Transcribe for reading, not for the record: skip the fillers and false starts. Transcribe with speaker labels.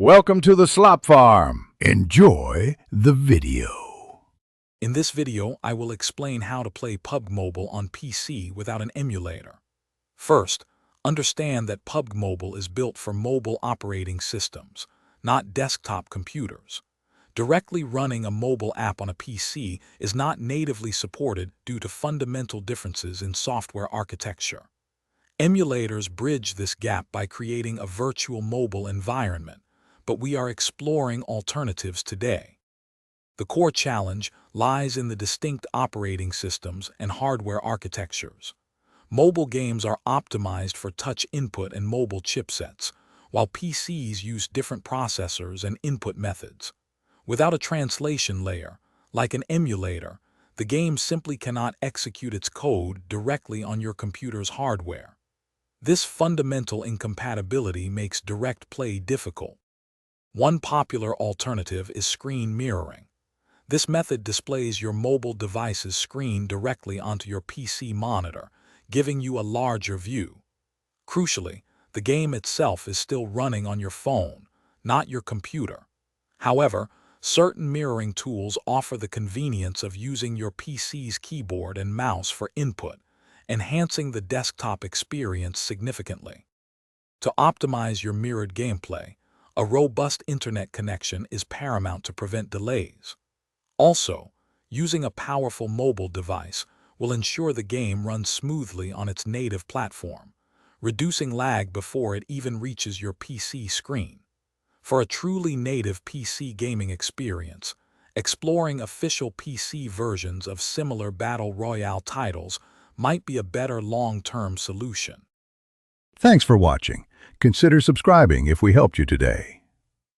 Speaker 1: Welcome to the Slop Farm. Enjoy the video.
Speaker 2: In this video, I will explain how to play PUBG Mobile on PC without an emulator. First, understand that PUBG Mobile is built for mobile operating systems, not desktop computers. Directly running a mobile app on a PC is not natively supported due to fundamental differences in software architecture. Emulators bridge this gap by creating a virtual mobile environment, but we are exploring alternatives today. The core challenge lies in the distinct operating systems and hardware architectures. Mobile games are optimized for touch input and mobile chipsets, while PCs use different processors and input methods. Without a translation layer, like an emulator, the game simply cannot execute its code directly on your computer's hardware. This fundamental incompatibility makes direct play difficult. One popular alternative is screen mirroring. This method displays your mobile device's screen directly onto your PC monitor, giving you a larger view. Crucially, the game itself is still running on your phone, not your computer. However, certain mirroring tools offer the convenience of using your PC's keyboard and mouse for input, enhancing the desktop experience significantly. To optimize your mirrored gameplay, a robust internet connection is paramount to prevent delays. Also, using a powerful mobile device will ensure the game runs smoothly on its native platform, reducing lag before it even reaches your PC screen. For a truly native PC gaming experience, exploring official PC versions of similar Battle Royale titles might be a better long-term solution.
Speaker 1: Thanks for watching. Consider subscribing if we helped you today.